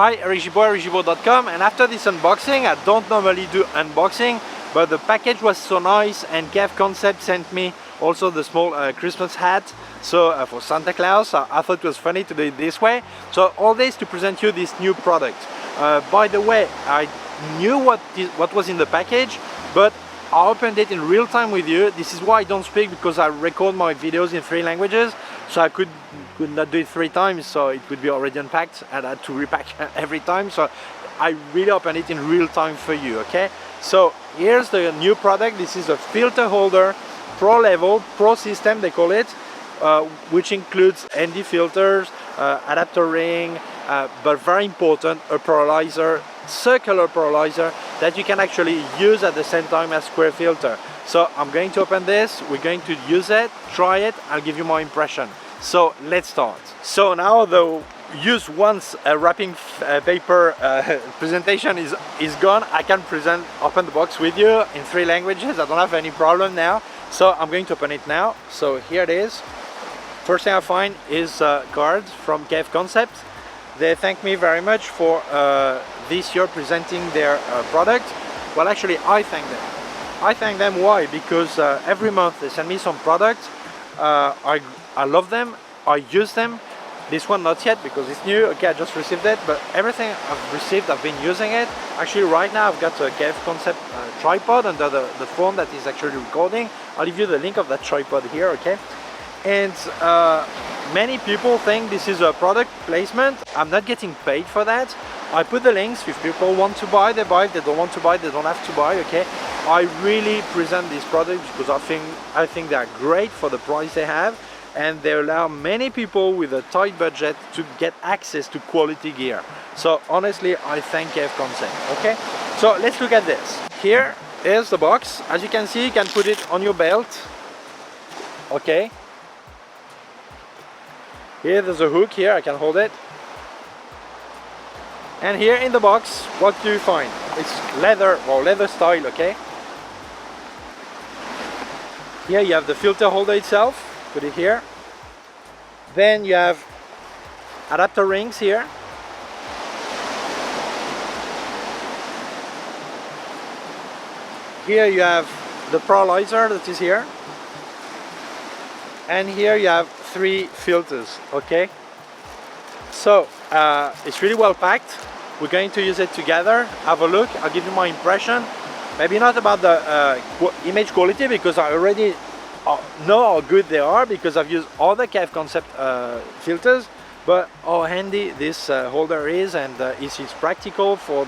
Hi, Eric Gibaud, Gibaud.com, and after this unboxing, I don't normally do unboxing, but the package was so nice and K&F Concept sent me also the small Christmas hat for Santa Claus. I thought it was funny to do it this way. So all this to present you this new product. By the way, I knew what was in the package, but I opened it in real time with you. This is why I don't speak, because I record my videos in 3 languages, so I could not do it 3 times, so it would be already unpacked and I had to repack every time. So I really open it in real time for you, okay? So here's the new product. This is a filter holder, pro level, pro system they call it, which includes ND filters, adapter ring, but very important, a polarizer, circular polarizer that you can actually use at the same time as square filter. So I'm going to open this, we're going to use it, try it, I'll give you my impression. So let's start. So now the use once wrapping paper presentation is gone, I can open the box with you in 3 languages. I don't have any problem now. So I'm going to open it now. So here it is. First thing I find is cards from K&F Concept. They thank me very much for this year presenting their product. Well, actually I thank them. I thank them. Why? Because every month they send me some products. I love them, I use them. This one not yet because it's new. Okay, I just received it, but everything I've received, I've been using it. Actually right now I've got a K&F Concept tripod under the phone that is actually recording. I'll leave you the link of that tripod here, okay? And many people think this is a product placement. I'm not getting paid for that. I put the links. If people want to buy, they buy. If they don't want to buy, they don't have to buy, okay? I really present these products because I think they are great for the price they have, and they allow many people with a tight budget to get access to quality gear. So honestly, I thank K&F Concept, okay? So let's look at this. Here is the box. As you can see, you can put it on your belt, okay? Here there's a hook here, I can hold it. And here in the box, what do you find? It's leather or leather style, okay? Here you have the filter holder itself, put it here. Then you have adapter rings here. Here you have the polarizer that is here. And here you have 3 filters, okay? So it's really well packed. We're going to use it together. Have a look. I'll give you my impression. Maybe not about the image quality, because I already know how good they are because I've used other K&F Concept filters, but how handy this holder is, and it's practical for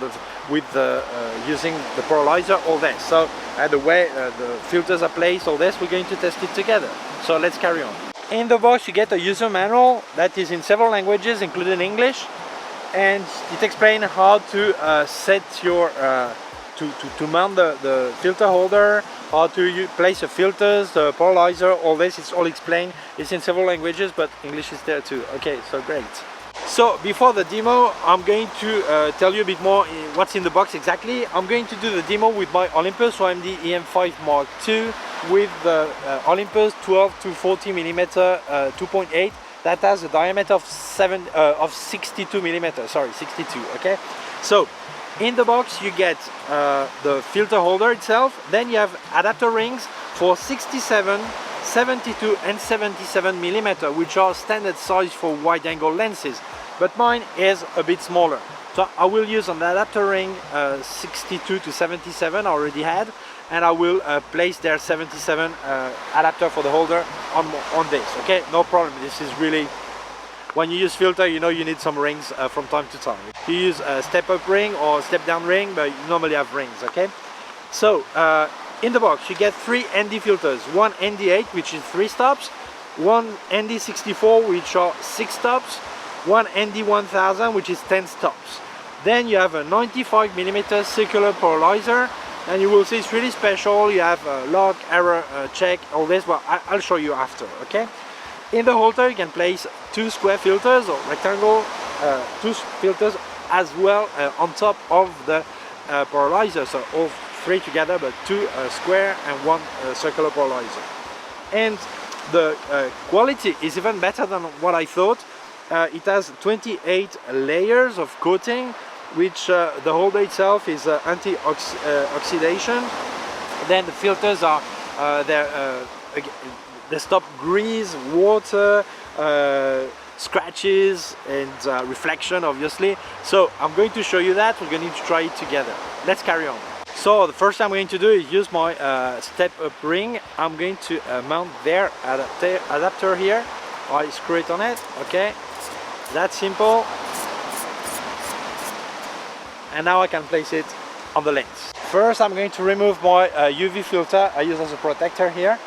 using the polarizer, all this. So the way the filters are placed, all this, we're going to test it together. So let's carry on. In the box you get a user manual that is in several languages, including English, and it explains how to set your to mount the filter holder, how to place the filters, the polarizer, all this. It's all explained. It's in several languages, but English is there too. Okay, so great. So before the demo, I'm going to tell you a bit more what's in the box exactly. I'm going to do the demo with my Olympus OMD EM5 Mark II with the Olympus 12 to 40 mm 2.8 that has a diameter of 62 mm. Sorry, 62. Okay. So in the box you get the filter holder itself. Then you have adapter rings for 67, 72 and 77 mm, which are standard size for wide angle lenses, but mine is a bit smaller. So I will use an adapter ring 62 to 77 I already had, and I will place their 77 adapter for the holder on this, okay? No problem. This is really, when you use filter, you know you need some rings from time to time. You use a step up ring or step down ring, but you normally have rings, okay? So in the box you get 3 ND filters, one ND8 which is 3 stops, one ND64 which are 6 stops, one ND1000 which is 10 stops. Then you have a 95 mm circular polarizer, and you will see it's really special. You have a lock, error check, all this, but I'll show you after, okay? In the holder you can place 2 square filters or rectangle, 2 filters as well on top of the polarizer, so all 3 together, but 2 square and 1 circular polarizer. And the quality is even better than what I thought. it has 28 layers of coating, which the holder itself is anti-oxidation. Then the filters are they stop grease, water, scratches and reflection, obviously. So I'm going to show you that. We're going to try it together. Let's carry on. So the first thing I'm going to do is use my step up ring. I'm going to mount their adapter here. I screw it on it, okay? That's simple. And now I can place it on the lens. First I'm going to remove my UV filter I use as a protector here.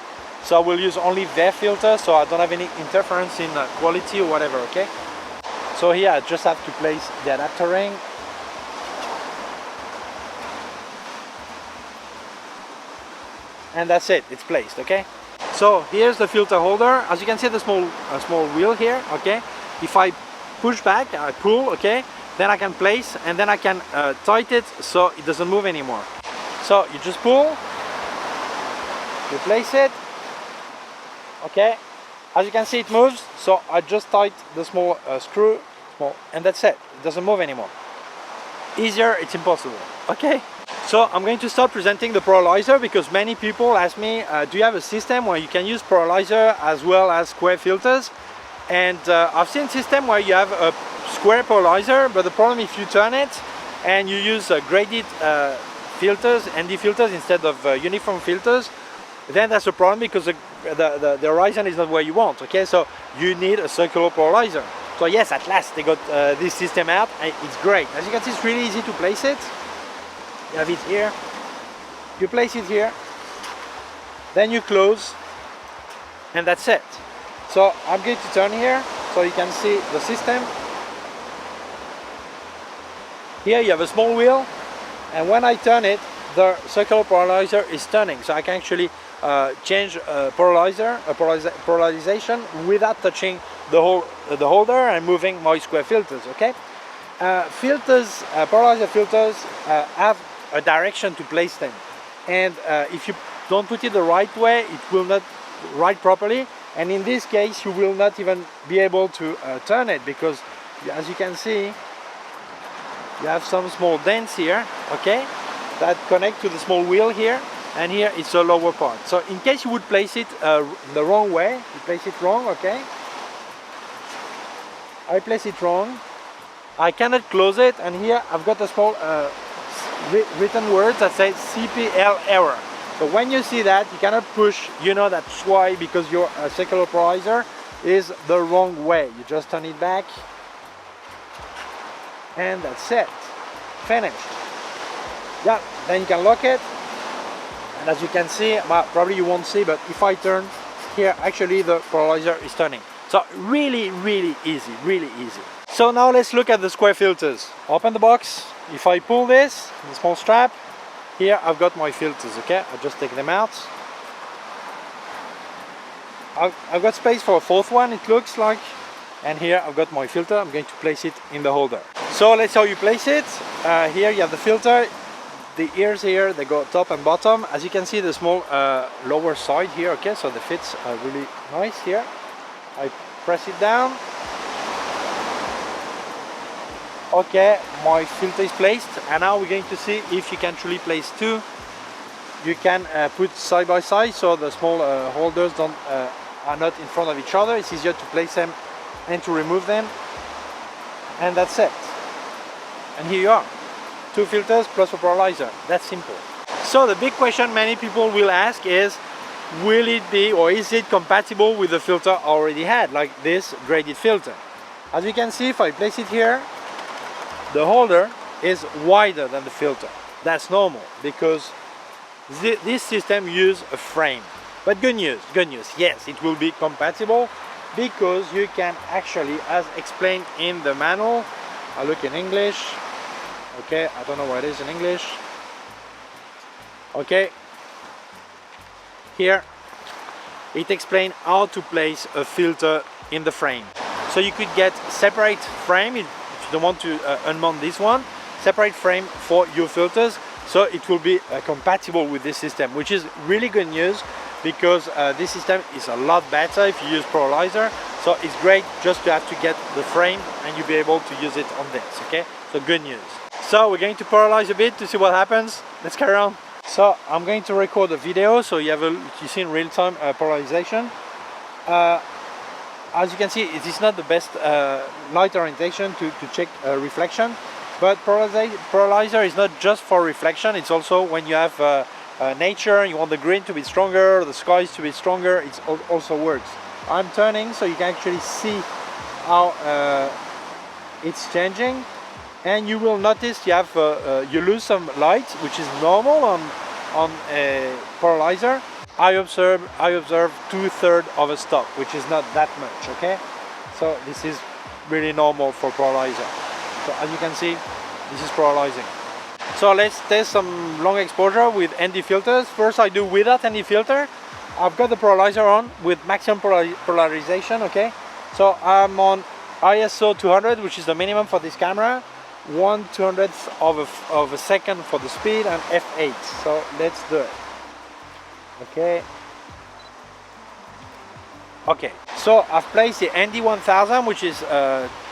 So I will use only their filter, so I don't have any interference in quality or whatever, okay? So here I just have to place the adapter ring. And that's it, it's placed, okay? So here's the filter holder. As you can see, the small wheel here, okay? If I push back, I pull, okay? Then I can place, and then I can tighten it so it doesn't move anymore. So you just pull, you place it, okay? As you can see, it moves, so I just tighten the small screw, and that's it. It doesn't move anymore. Easier, it's impossible, okay? So I'm going to start presenting the polarizer, because many people ask me, do you have a system where you can use polarizer as well as square filters? And I've seen system where you have a square polarizer, but the problem, if you turn it and you use graded filters, ND filters instead of uniform filters, then that's a problem, because the horizon is not where you want, okay? So you need a circular polarizer. So yes, at last they got this system out. It's great. As you can see, it's really easy to place it. You have it here, you place it here, then you close, and that's it. So I'm going to turn here so you can see the system. Here you have a small wheel, and when I turn it, the circular polarizer is turning, so I can actually change polarization without touching the holder and moving my square filters, okay? Polarizer filters have a direction to place them, and if you don't put it the right way, it will not write properly, and in this case you will not even be able to turn it, because as you can see, you have some small dents here, okay, that connect to the small wheel here, and here it's a lower part. So in case you would place it the wrong way, you place it wrong, okay, I place it wrong, I cannot close it, and here I've got a small written words that say CPL error. So when you see that, you cannot push, you know that's why, because your circular polarizer is the wrong way. You just turn it back, and that's it, finished. Yeah, then you can lock it, and as you can see, probably you won't see, but if I turn here, actually the polarizer is turning. So really, really easy, really easy. So now let's look at the square filters. Open the box. If I pull this, the small strap, here I've got my filters, okay? I'll just take them out. I've got space for a fourth one, it looks like. And here I've got my filter. I'm going to place it in the holder. So let's see how you place it. Here you have the filter. The ears here, they go top and bottom. As you can see, the small lower side here, okay? So the fits are really nice here. I press it down. Okay, my filter is placed, and now we're going to see if you can truly place two. You can put side by side, so the small holders are not in front of each other. It's easier to place them and to remove them, and that's it. And here you are, two filters plus a polarizer. That's simple. So the big question many people will ask is, will it be, or is it compatible with the filter I already had, like this graded filter? As you can see, if I place it here, the holder is wider than the filter. That's normal, because this system uses a frame. But good news, yes, it will be compatible, because you can actually, as explained in the manual, I look in English, okay, I don't know what it is in English, okay, here it explains how to place a filter in the frame. So you could get separate frame, if you don't want to unmount this one, separate frame for your filters, so it will be compatible with this system, which is really good news, because this system is a lot better if you use polarizer. So it's great just to have to get the frame and you'll be able to use it on this, okay? So good news. So we're going to polarize a bit to see what happens. Let's carry on. So I'm going to record a video so you see in real time polarization. As you can see, it is not the best light orientation to check reflection, but polarizer is not just for reflection, it's also when you have nature, you want the green to be stronger, the skies to be stronger, it also works. I'm turning so you can actually see how it's changing, and you will notice you have you lose some light, which is normal on a polarizer. I observe 2/3 of a stop, which is not that much, okay? So this is really normal for polarizer. So as you can see, this is polarizing. So let's test some long exposure with ND filters. First I do without ND filter. I've got the polarizer on with maximum polarization, okay? So I'm on ISO 200, which is the minimum for this camera, 1/200th of a second for the speed, and f8. So let's do it. Okay, so I've placed the ND 1000, which is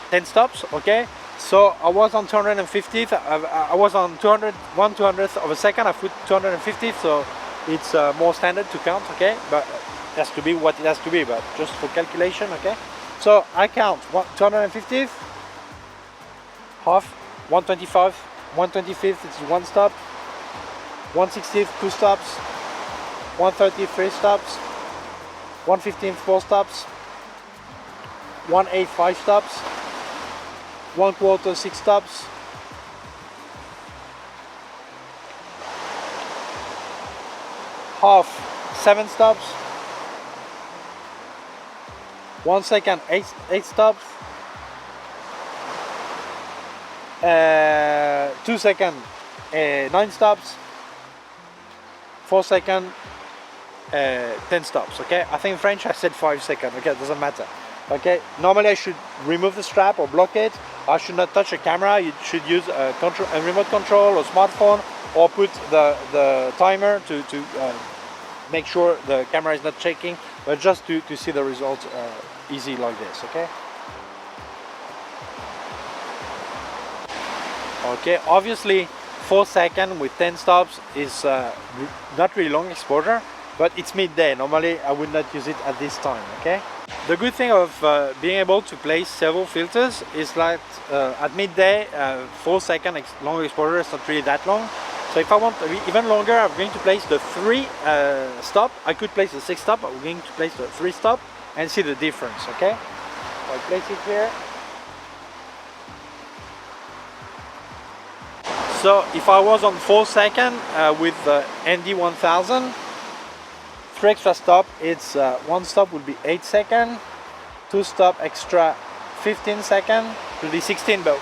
10 stops, okay? So I was on 250th, I was on 1/200th of a second, I put 250th, so it's more standard to count, okay? But it has to be what it has to be, but just for calculation, okay? So I count 250th, half, 125, 125th, it's one stop, 160th, 2 stops, 130th, 3 stops, 115th, 4 stops, 1/8, 5 stops, 1/4, 6 stops, half, 7 stops, 1 second, 8 stops, 2 second, 9 stops, 4 second, 10 stops, okay? I think in French I said 5 seconds, okay, it doesn't matter. Okay, normally I should remove the strap or block it. I should not touch a camera. You should use a remote control or smartphone, or put the timer to make sure the camera is not shaking, but just to see the result easy like this, okay? Okay, obviously 4 seconds with 10 stops is not really long exposure, but it's midday. Normally I would not use it at this time, okay? The good thing of being able to place several filters is that at midday, 4 second long exposure is not really that long. So if I want even longer, I'm going to place the 3 stop. I could place the 6 stop, but we're going to place the 3 stop and see the difference, okay? So I place it here. So if I was on 4 second with the ND 1000, 3 extra stop, it's 1 stop would be 8 seconds, 2 stop extra 15 seconds, it will be 16, but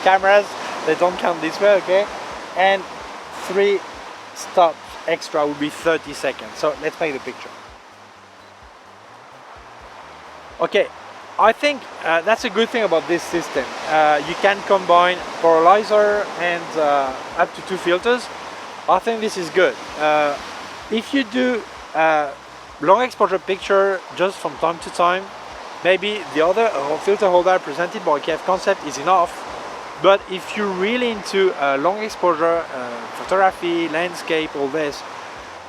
cameras, they don't count this way, okay? And 3 stops extra would be 30 seconds. So let's make the picture. Okay, I think that's a good thing about this system. You can combine polarizer and up to 2 filters. I think this is good. If you do long exposure picture just from time to time, maybe the other filter holder presented by K&F Concept is enough. But if you're really into long exposure photography, landscape, all this,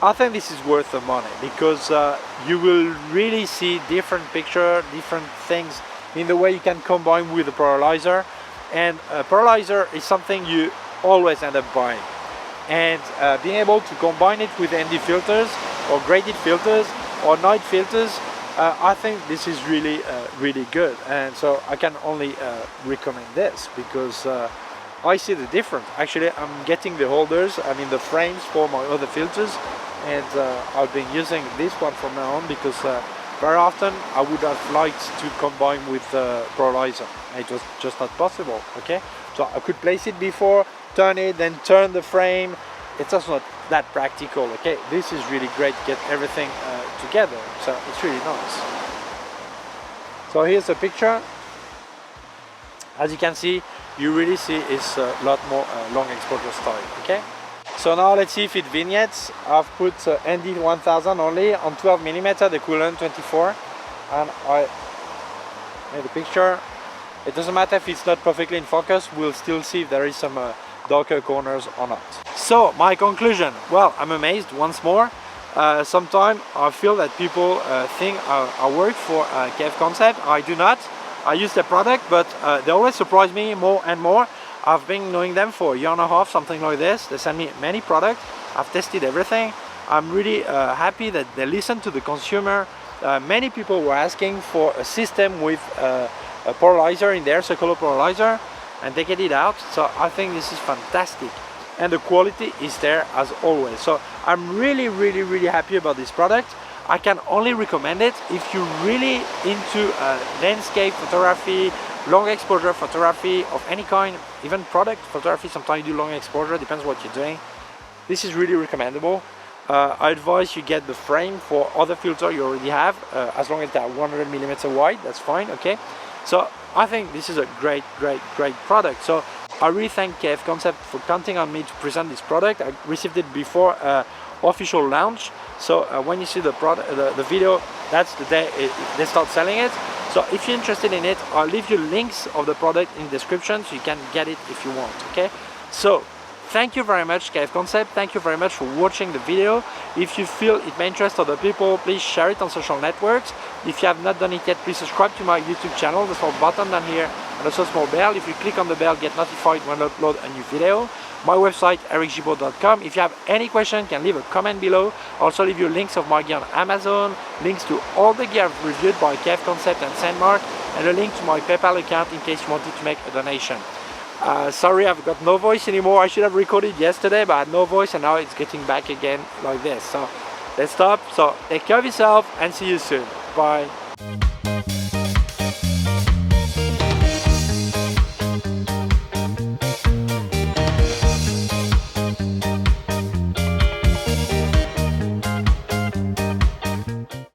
I think this is worth the money, because you will really see different picture, different things in the way you can combine with the polarizer. And polarizer is something you always end up buying. And being able to combine it with ND filters or graded filters or night filters, I think this is really really good, and so I can only recommend this, because I see the difference. Actually, I'm getting the holders, I mean the frames for my other filters, and I've been using this one from now on, because very often I would have liked to combine with polarizer. It was just not possible, okay? So I could place it before, turn it, then turn the frame. It's just not that practical, okay? This is really great, get everything together, so it's really nice. So here's a picture. As you can see, you really see it's a lot more long exposure style, okay? So now let's see if it vignettes. I've put ND 1000 only on 12mm, the coolant 24, and I in the picture. It doesn't matter if it's not perfectly in focus, we'll still see if there is some darker corners or not. So my conclusion, well, I'm amazed once more. Sometimes I feel that people think I work for K&F Concept. I do not. I use their product, but they always surprise me more and more. I've been knowing them for a year and a half, something like this. They send me many products. I've tested everything. I'm really happy that they listen to the consumer. Many people were asking for a system with a polarizer in there, circular polarizer, and they get it out. So I think this is fantastic, and the quality is there as always. So I'm really happy about this product. I can only recommend it if you're really into landscape photography, long exposure photography of any kind, even product photography. Sometimes you do long exposure, depends what you're doing. This is really recommendable. I advise you get the frame for other filter you already have, as long as they're 100mm wide, that's fine, okay? So I think this is a great product. So I really thank K&F Concept for counting on me to present this product. I received it before official launch. So when you see the product, the video, that's the day they start selling it. So if you're interested in it, I'll leave you links of the product in the description so you can get it if you want, okay? So thank you very much, K&F Concept. Thank you very much for watching the video. If you feel it may interest other people, please share it on social networks. If you have not done it yet, please subscribe to my YouTube channel. There's a small button down here and also a small bell. If you click on the bell, get notified when I upload a new video. My website, ericgibaud.com. If you have any question, you can leave a comment below. I'll also leave you links of my gear on Amazon, links to all the gear I've reviewed by K&F Concept and Sandmark, and a link to my PayPal account in case you wanted to make a donation. Sorry, I've got no voice anymore. I should have recorded yesterday, but I had no voice, and now it's getting back again like this. So let's stop. So take care of yourself and see you soon. Bye.